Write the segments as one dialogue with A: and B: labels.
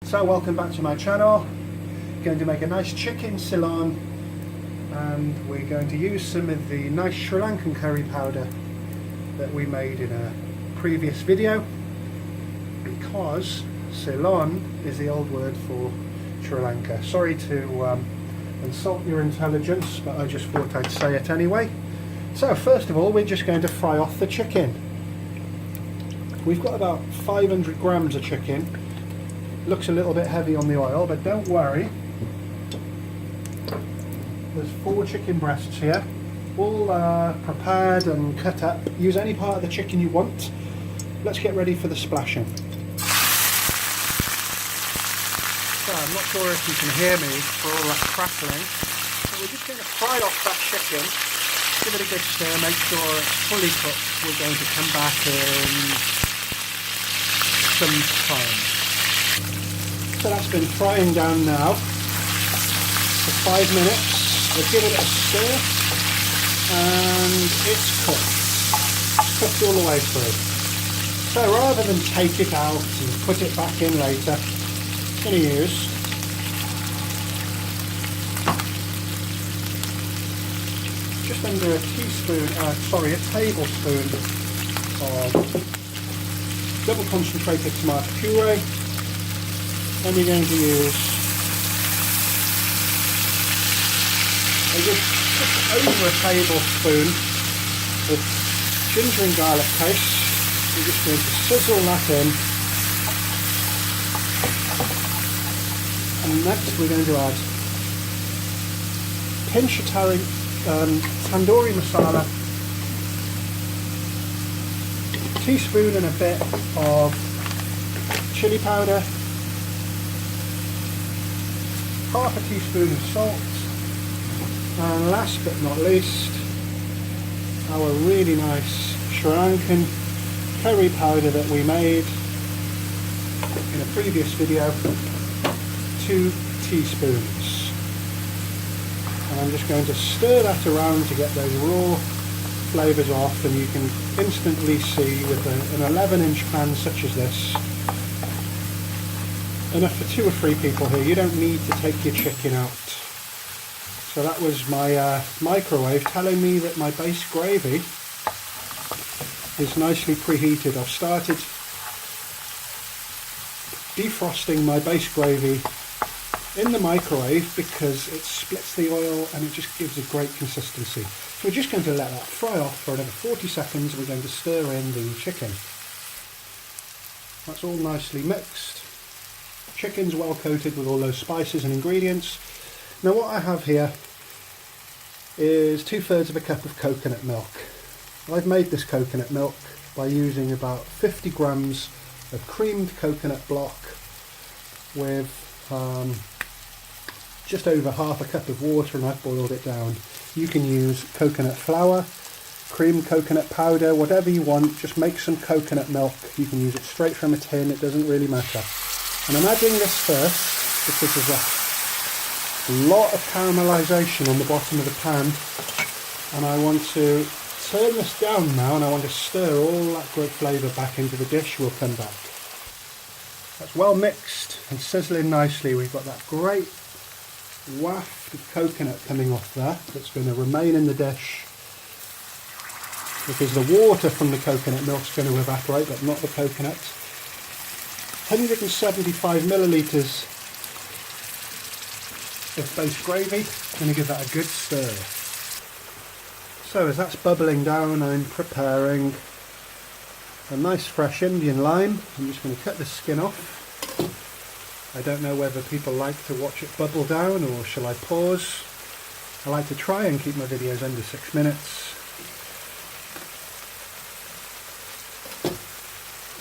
A: So welcome back to my channel. Going to make a nice chicken CEYLON, and we're going to use some of the nice Sri Lankan curry powder that we made in a previous video, because CEYLON is the old word for Sri Lanka. Sorry to insult your intelligence, but I just thought I'd say it anyway. So first of all, we're just going to fry off the chicken. We've got about 500 grams of chicken. Looks a little bit heavy on the oil, but don't worry. There's 4 chicken breasts here, all prepared and cut up. Use any part of the chicken you want. Let's get ready for the splashing. So I'm not sure if you can hear me for all that crackling. So we're just going to fry off that chicken. Give it a good stir, make sure it's fully cooked. We're going to come back in some time. So that's been frying down now for 5 minutes. We'll give it a stir and it's cooked. It's cooked all the way through. So rather than take it out and put it back in later, I'm going to use just under a tablespoon of double concentrated tomato puree. And we're going to use just over a tablespoon of ginger and garlic paste. We're just going to sizzle that in. And next we're going to add a pinch of tandoori masala, a teaspoon and a bit of chili powder, half a teaspoon of salt, and last but not least, our really nice Sri Lankan curry powder that we made in a previous video, 2 teaspoons. And I'm just going to stir that around to get those raw flavours off, and you can instantly see with an 11-inch pan such as this, enough for 2 or 3 people here. You don't need to take your chicken out. So that was my microwave telling me that my base gravy is nicely preheated. I've started defrosting my base gravy in the microwave because it splits the oil and it just gives a great consistency. So we're just going to let that fry off for another 40 seconds. We're going to stir in the chicken. That's all nicely mixed. Chicken's well coated with all those spices and ingredients. Now what I have here is 2/3 of a cup of coconut milk. I've made this coconut milk by using about 50 grams of creamed coconut block with just over half a cup of water, and I've boiled it down. You can use coconut flour, creamed coconut powder, whatever you want. Just make some coconut milk. You can use it straight from a tin, it doesn't really matter. And I'm adding this first because there's a lot of caramelisation on the bottom of the pan, and I want to turn this down now, and I want to stir all that great flavour back into the dish. We'll come back. That's well mixed and sizzling nicely. We've got that great waft of coconut coming off there that's going to remain in the dish, because the water from the coconut milk is going to evaporate, but not the coconut. 175 millilitres of base gravy. I'm going to give that a good stir. So as that's bubbling down, I'm preparing a nice fresh Indian lime. I'm just going to cut the skin off. I don't know whether people like to watch it bubble down, or shall I pause? I like to try and keep my videos under 6 minutes.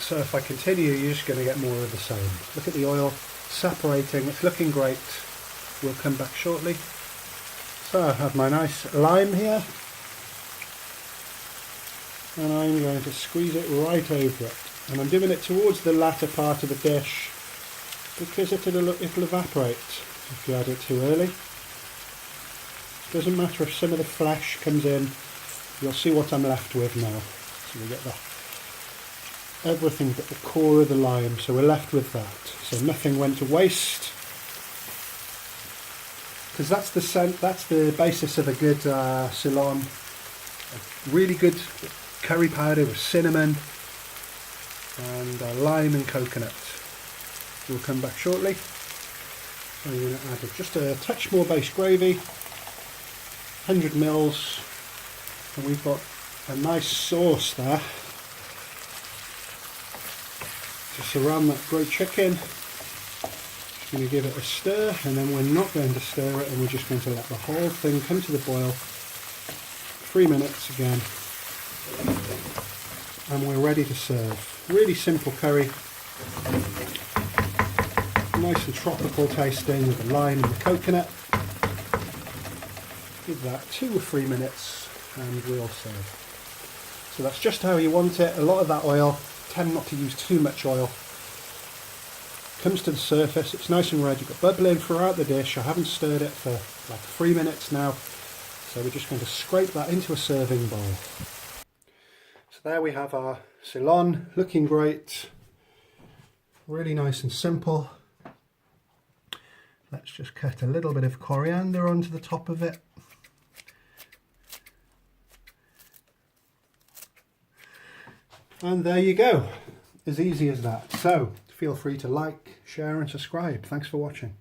A: So if I continue, you're just going to get more of the same. Look at the oil separating, it's looking great. We'll come back shortly. So I have my nice lime here, and I'm going to squeeze it right over it. And I'm doing it towards the latter part of the dish because it'll evaporate if you add it too early. Doesn't matter if some of the flesh comes in, you'll see what I'm left with now. So we get the everything but the core of the lime, so we're left with that. So nothing went to waste, because that's the scent, that's the basis of a good CEYLON. A really good curry powder with cinnamon and lime and coconut. We'll come back shortly. So I'm going to add just a touch more base gravy, 100 mils, and we've got a nice sauce there to surround that grilled chicken. Just going to give it a stir, and then we're not going to stir it, and we're just going to let the whole thing come to the boil. 3 minutes again, and we're ready to serve. Really simple curry, nice and tropical tasting with the lime and the coconut. Give that 2 or 3 minutes and we'll serve. So that's just how you want it. A lot of that oil, tend not to use too much oil. Comes to the surface, it's nice and red, you've got bubbling throughout the dish. I haven't stirred it for like 3 minutes now. So we're just going to scrape that into a serving bowl. So there we have our CEYLON, looking great. Really nice and simple. Let's just cut a little bit of coriander onto the top of it. And there you go, as easy as that. So feel free to like, share and subscribe. Thanks for watching.